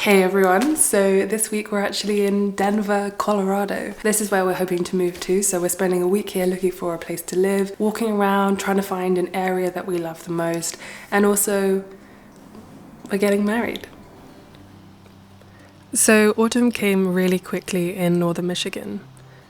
Hey everyone, so this week we're actually in Denver, Colorado. This is where we're hoping to move to, so we're spending a week here looking for a place to live, walking around, trying to find an area that we love the most, and also we're getting married. So autumn came really quickly in northern Michigan.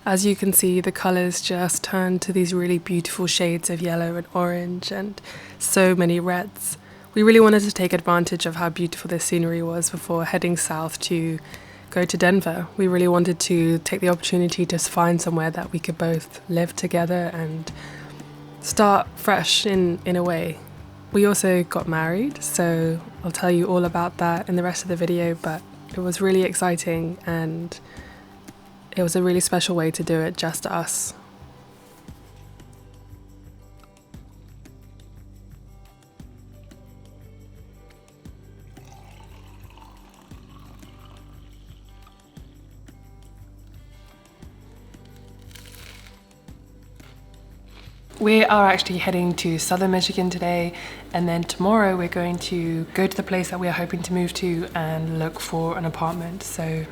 As you can see, the colours just turned to these really beautiful shades of yellow and orange and so many reds. We really wanted to take advantage of how beautiful this scenery was before heading south to go to Denver. We really wanted to take the opportunity to find somewhere that we could both live together and start fresh in a way. We also got married, so I'll tell you all about that in the rest of the video, but it was really exciting and it was a really special way to do it, just us. We are actually heading to southern Michigan today, and then tomorrow we're going to go to the place that we are hoping to move to and look for an apartment, so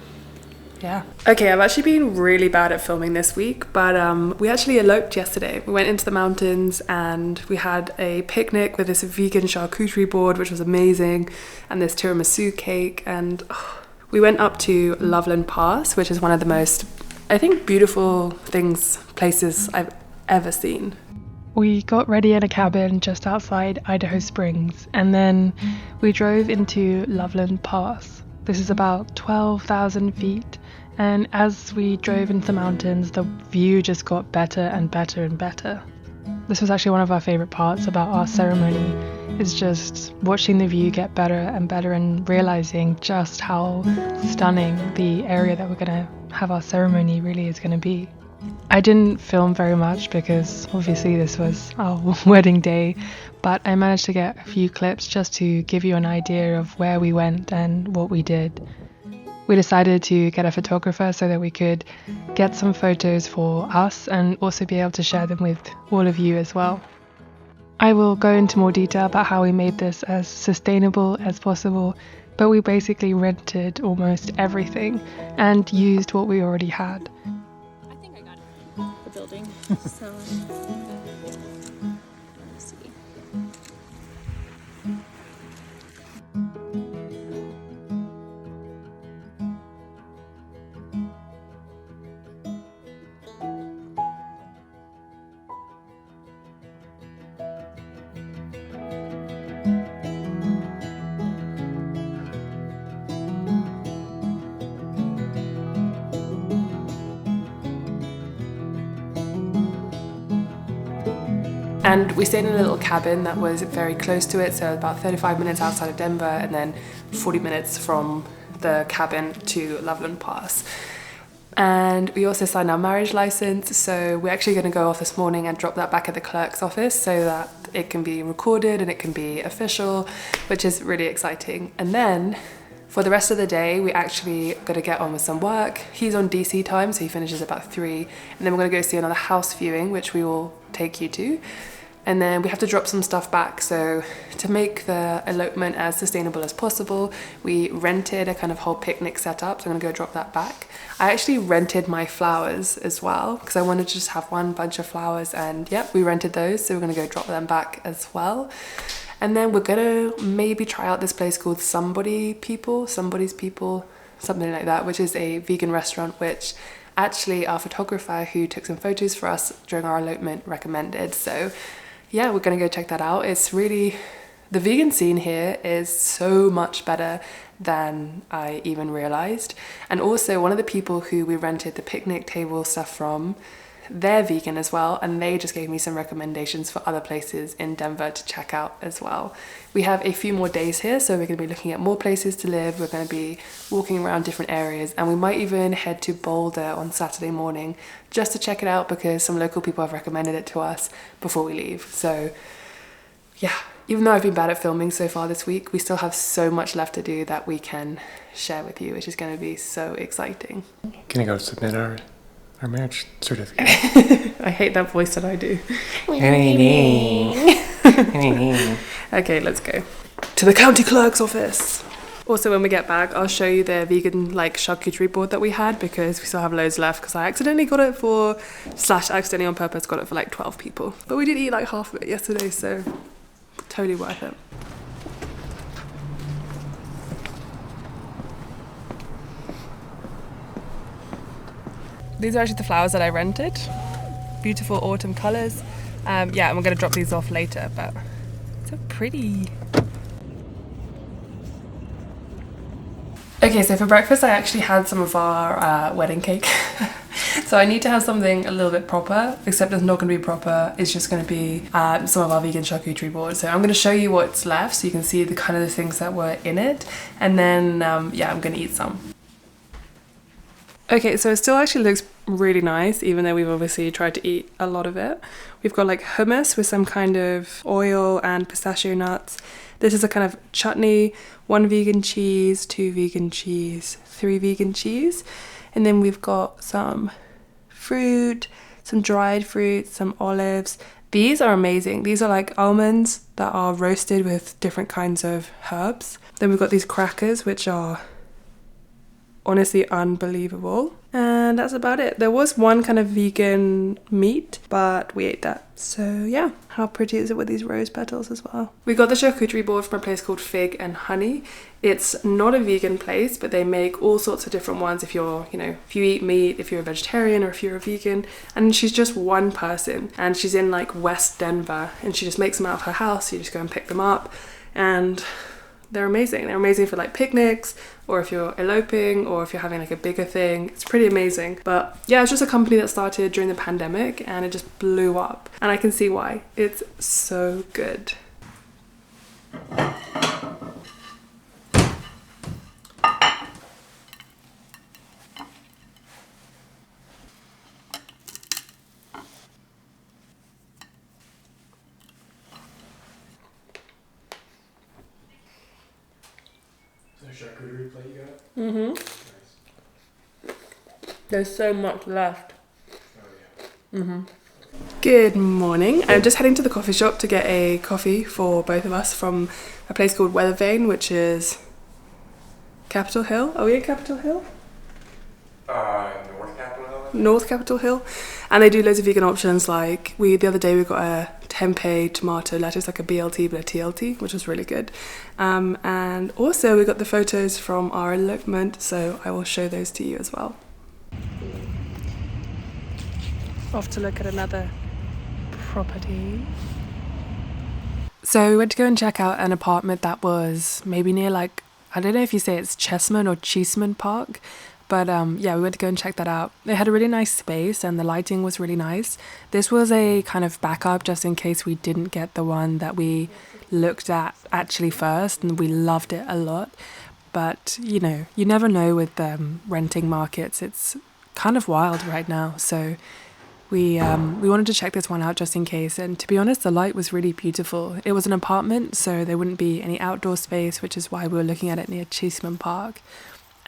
yeah. Okay, I've actually been really bad at filming this week, but we actually eloped yesterday. We went into the mountains and we had a picnic with this vegan charcuterie board, which was amazing, and this tiramisu cake, and we went up to Loveland Pass, which is one of the most, I think, beautiful places I've ever seen. We got ready in a cabin just outside Idaho Springs, and then we drove into Loveland Pass. This is about 12,000 feet, and as we drove into the mountains, the view just got better and better and better. This was actually one of our favorite parts about our ceremony, is just watching the view get better and better and realizing just how stunning the area that we're gonna have our ceremony really is gonna be. I didn't film very much because obviously this was our wedding day, but I managed to get a few clips just to give you an idea of where we went and what we did. We decided to get a photographer so that we could get some photos for us and also be able to share them with all of you as well. I will go into more detail about how we made this as sustainable as possible, but we basically rented almost everything and used what we already had. Building, so let's see. And we stayed in a little cabin that was very close to it, so about 35 minutes outside of Denver and then 40 minutes from the cabin to Loveland Pass. And we also signed our marriage license, so we're actually going to go off this morning and drop that back at the clerk's office so that it can be recorded and it can be official, which is really exciting. And then for the rest of the day, we actually got to get on with some work. He's on DC time, so he finishes about 3, and then we're going to go see another house viewing, which we will take you to. And then we have to drop some stuff back, so to make the elopement as sustainable as possible, we rented a kind of whole picnic setup, so I'm gonna go drop that back. I actually rented my flowers as well, because I wanted to just have one bunch of flowers, and yep, we rented those, so we're gonna go drop them back as well. And then we're gonna maybe try out this place called Somebody's People, something like that, which is a vegan restaurant, which actually our photographer who took some photos for us during our elopement recommended. So yeah, we're gonna go check that out. It's really, the vegan scene here is so much better than I even realized. And also one of the people who we rented the picnic table stuff from, they're vegan as well, and they just gave me some recommendations for other places in Denver to check out as well. We have a few more days here, so we're going to be looking at more places to live. We're going to be walking around different areas, and we might even head to Boulder on Saturday morning just to check it out because some local people have recommended it to us before we leave. So yeah, even though I've been bad at filming so far this week, we still have so much left to do that we can share with you, which is going to be so exciting. Gonna go submit our marriage certificate. I hate that voice that I do. Okay, let's go to the county clerk's office. Also, when we get back, I'll show you the vegan like charcuterie board that we had, because we still have loads left, because I accidentally got it for, slash accidentally on purpose, got it for like 12 people. But we did eat like half of it yesterday, so totally worth it. These are actually the flowers that I rented. Beautiful autumn colours. Yeah, and we're going to drop these off later, but so pretty. Okay, so for breakfast I actually had some of our wedding cake. So I need to have something a little bit proper, except it's not going to be proper. It's just going to be some of our vegan charcuterie boards. So I'm going to show you what's left so you can see the kind of the things that were in it. And then, yeah, I'm going to eat some. Okay, so it still actually looks really nice, even though we've obviously tried to eat a lot of it. We've got like hummus with some kind of oil and pistachio nuts. This is a kind of chutney, 1 vegan cheese, 2 vegan cheese, 3 vegan cheese. And then we've got some fruit, some dried fruit, some olives. These are amazing. These are like almonds that are roasted with different kinds of herbs. Then we've got these crackers, which are honestly unbelievable. And that's about it. There was one kind of vegan meat, but we ate that. So yeah, how pretty is it with these rose petals as well? We got the charcuterie board from a place called Fig and Honey. It's not a vegan place, but they make all sorts of different ones if you're, you know, if you eat meat, if you're a vegetarian, or if you're a vegan. And she's just one person, and she's in like West Denver, and she just makes them out of her house. You just go and pick them up, and they're amazing. They're amazing for like picnics, or if you're eloping, or if you're having like a bigger thing. It's pretty amazing. But yeah, it's just a company that started during the pandemic and it just blew up. And I can see why. It's so good. Charcuterie plate you got? Mm-hmm. Nice. There's so much left. Oh yeah. Mm-hmm. Good morning. I'm just heading to the coffee shop to get a coffee for both of us from a place called Weathervane, which is Capitol Hill. Are we in Capitol Hill? North Capitol Hill? North Capitol Hill. And they do loads of vegan options, like the other day we got a tempeh tomato lettuce, like a BLT but a TLT, which was really good. And also we got the photos from our elopement, so I will show those to you as well. Off to look at another property. So we went to go and check out an apartment that was maybe near, like, I don't know if you say it's Chessman or Cheeseman Park. But yeah, we went to go and check that out. They had a really nice space and the lighting was really nice. This was a kind of backup just in case we didn't get the one that we looked at actually first, and we loved it a lot. But, you know, you never know with renting markets. It's kind of wild right now. So we wanted to check this one out just in case. And to be honest, the light was really beautiful. It was an apartment, so there wouldn't be any outdoor space, which is why we were looking at it near Cheeseman Park.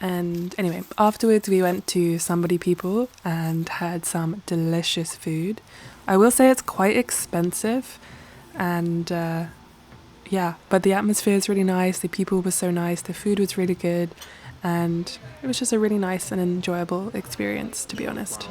And anyway, afterwards we went to Somebody People and had some delicious food. I will say it's quite expensive, and yeah, but the atmosphere is really nice, the people were so nice, the food was really good, and it was just a really nice and enjoyable experience, to be honest.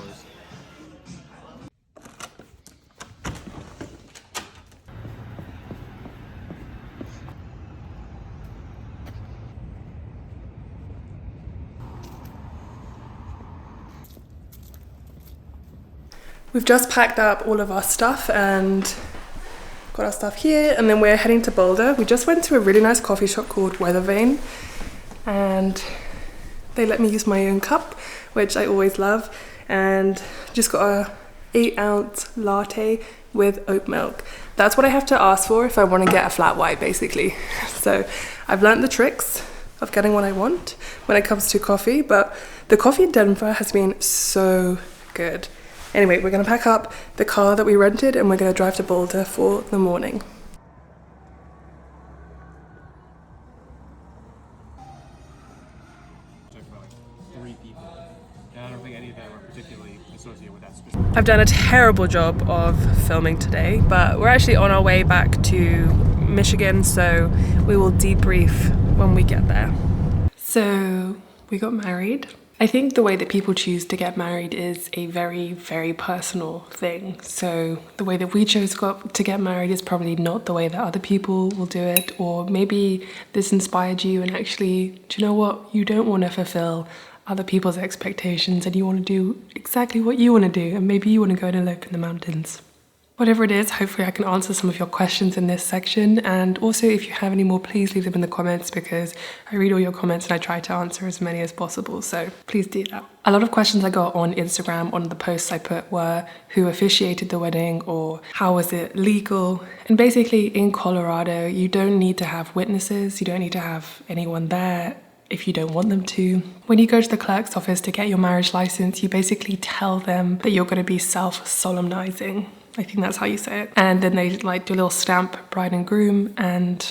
We've just packed up all of our stuff and got our stuff here, and then we're heading to Boulder. We just went to a really nice coffee shop called Weathervane, and they let me use my own cup, which I always love, and just got a 8-ounce latte with oat milk. That's what I have to ask for if I want to get a flat white, basically. So I've learned the tricks of getting what I want when it comes to coffee, but the coffee in Denver has been so good. Anyway, we're going to pack up the car that we rented and we're going to drive to Boulder for the morning. I've done a terrible job of filming today, but we're actually on our way back to Michigan, so we will debrief when we get there. So we got married. I think the way that people choose to get married is a very, very personal thing. So the way that we chose to get married is probably not the way that other people will do it. Or maybe this inspired you and actually, do you know what? You don't want to fulfill other people's expectations and you want to do exactly what you want to do. And maybe you want to go and elope in the mountains. Whatever it is, hopefully I can answer some of your questions in this section. And also, if you have any more, please leave them in the comments because I read all your comments and I try to answer as many as possible. So please do that. A lot of questions I got on Instagram on the posts I put were who officiated the wedding or how was it legal? And basically in Colorado, you don't need to have witnesses. You don't need to have anyone there if you don't want them to. When you go to the clerk's office to get your marriage license, you basically tell them that you're going to be self-solemnizing. I think that's how you say it. And then they like do a little stamp, bride and groom, and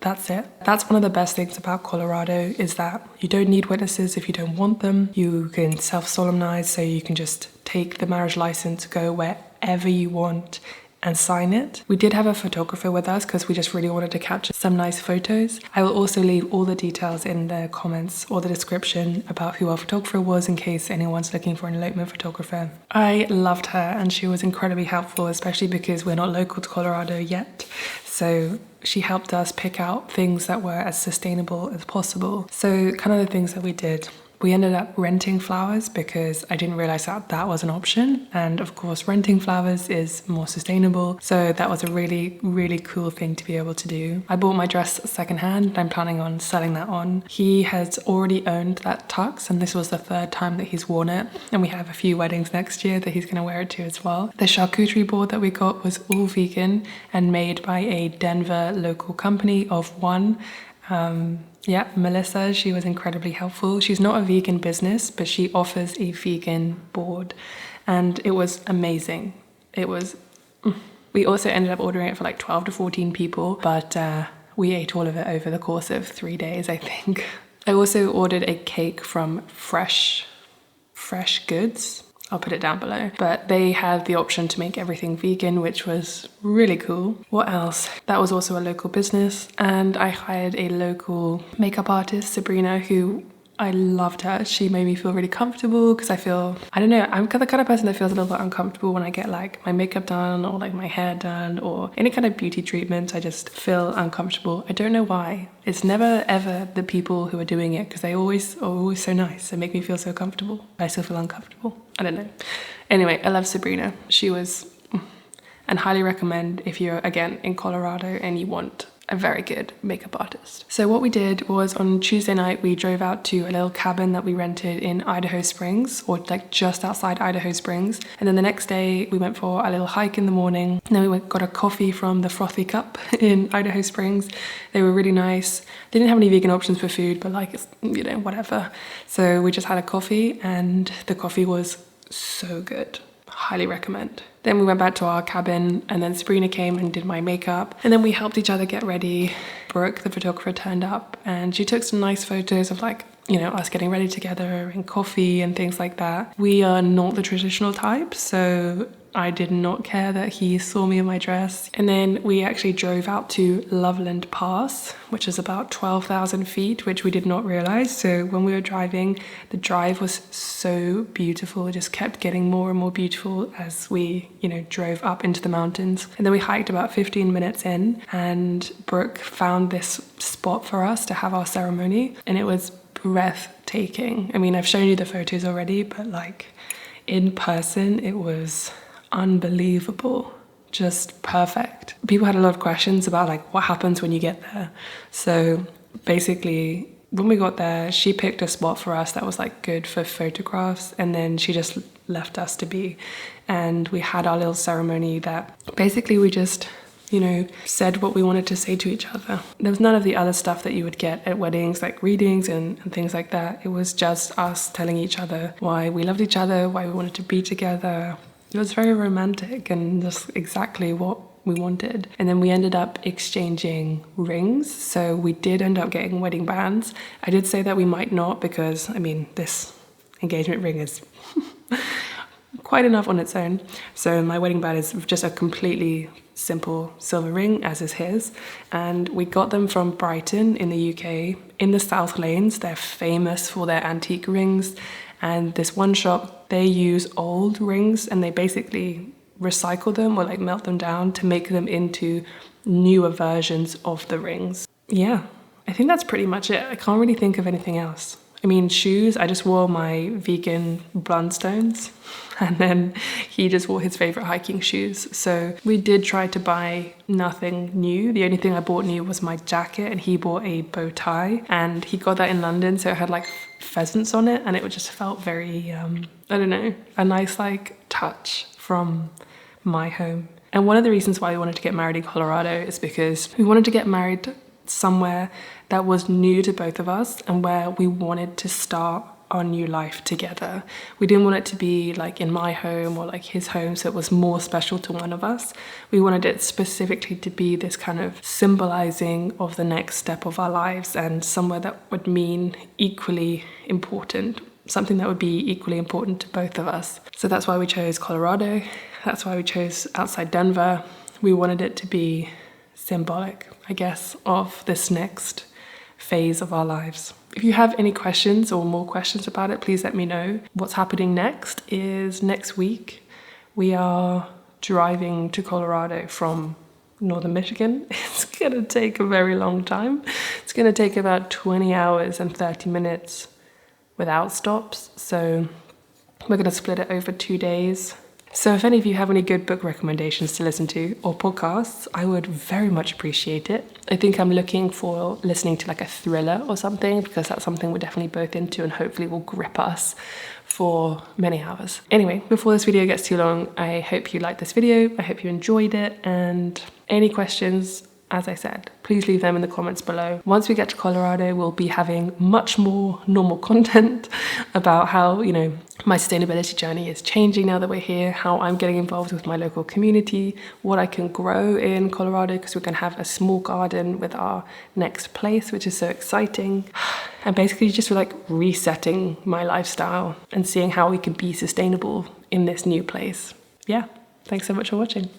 that's it. That's one of the best things about Colorado is that you don't need witnesses if you don't want them. You can self-solemnize, so you can just take the marriage license, go wherever you want and sign it. We did have a photographer with us because we just really wanted to capture some nice photos. I will also leave all the details in the comments or the description about who our photographer was in case anyone's looking for an elopement photographer. I loved her and she was incredibly helpful, especially because we're not local to Colorado yet. So she helped us pick out things that were as sustainable as possible. So kind of the things that we did. We ended up renting flowers because I didn't realize that that was an option. And of course, renting flowers is more sustainable. So that was a really, really cool thing to be able to do. I bought my dress secondhand and I'm planning on selling that on. He has already owned that tux and this was the third time that he's worn it. And we have a few weddings next year that he's going to wear it to as well. The charcuterie board that we got was all vegan and made by a Denver local company of one. Yeah, Melissa, she was incredibly helpful. She's not a vegan business, but she offers a vegan board and it was amazing. We also ended up ordering it for like 12 to 14 people, but we ate all of it over the course of 3 days, I think. I also ordered a cake from Fresh Goods. I'll put it down below. But they had the option to make everything vegan, which was really cool. What else? That was also a local business. And I hired a local makeup artist, Sabrina, who I loved her. She made me feel really comfortable because I don't know, I'm the kind of person that feels a little bit uncomfortable when I get like my makeup done or like my hair done or any kind of beauty treatment. I just feel uncomfortable. I don't know why. It's never ever the people who are doing it because they are always so nice and make me feel so comfortable. I still feel uncomfortable. I don't know. Anyway, I love Sabrina. She was, and highly recommend if you're again in Colorado and you want a very good makeup artist. So what we did was on Tuesday night, we drove out to a little cabin that we rented in Idaho Springs, or like just outside Idaho Springs. And then the next day we went for a little hike in the morning. And then we got a coffee from the Frothy Cup in Idaho Springs. They were really nice. They didn't have any vegan options for food, but like, it's, you know, whatever. So we just had a coffee and the coffee was so good. Highly recommend. Then we went back to our cabin and then Sabrina came and did my makeup and then we helped each other get ready. Brooke, the photographer, turned up and she took some nice photos of like, you know, us getting ready together and coffee and things like that. We are not the traditional type, so I did not care that he saw me in my dress. And then we actually drove out to Loveland Pass, which is about 12,000 feet, which we did not realize. So when we were driving, the drive was so beautiful. It just kept getting more and more beautiful as we, you know, drove up into the mountains. And then we hiked about 15 minutes in and Brooke found this spot for us to have our ceremony. And it was breathtaking. I mean, I've shown you the photos already, but like in person, it was unbelievable, just perfect. People had a lot of questions about like what happens when you get there. So basically when we got there, she picked a spot for us that was like good for photographs and then she just left us to be. And we had our little ceremony that basically we just, you know, said what we wanted to say to each other. There was none of the other stuff that you would get at weddings, like readings and things like that. It was just us telling each other why we loved each other, why we wanted to be together. It was very romantic and just exactly what we wanted. And then we ended up exchanging rings. So we did end up getting wedding bands. I did say that we might not because, I mean, this engagement ring is quite enough on its own. So my wedding band is just a completely simple silver ring, as is his. And we got them from Brighton in the UK. in the South Lanes. They're famous for their antique rings, and this one shop, they use old rings and they basically recycle them or like melt them down to make them into newer versions of the rings. Yeah, I think that's pretty much it. I can't really think of anything else. I mean, shoes, I just wore my vegan Blundstones, and then he just wore his favorite hiking shoes. So we did try to buy nothing new. The only thing I bought new was my jacket, and he bought a bow tie, and he got that in London, so it had like pheasants on it, and it just felt very, I don't know, a nice like touch from my home. And one of the reasons why we wanted to get married in Colorado is because we wanted to get married somewhere that was new to both of us and where we wanted to start our new life together. We didn't want it to be like in my home or like his home, so it was more special to one of us. We wanted it specifically to be this kind of symbolizing of the next step of our lives and somewhere that would mean equally important, something that would be equally important to both of us. So that's why we chose Colorado. That's why we chose outside Denver. We wanted it to be symbolic, I guess, of this next phase of our lives. If you have any questions or more questions about it, please let me know. What's happening next is next week we are driving to Colorado from northern Michigan. It's gonna take a very long time. It's gonna take about 20 hours and 30 minutes without stops. So we're gonna split it over 2 days. So if any of you have any good book recommendations to listen to or podcasts, I would very much appreciate it. I think I'm looking for listening to like a thriller or something, because that's something we're definitely both into and hopefully will grip us for many hours. Anyway, before this video gets too long, I hope you liked this video. I hope you enjoyed it, and any questions, as I said, please leave them in the comments below. Once we get to Colorado, we'll be having much more normal content about how, you know, my sustainability journey is changing now that we're here, how I'm getting involved with my local community, what I can grow in Colorado, because we're going to have a small garden with our next place, which is so exciting. And basically just like resetting my lifestyle and seeing how we can be sustainable in this new place. Yeah, thanks so much for watching.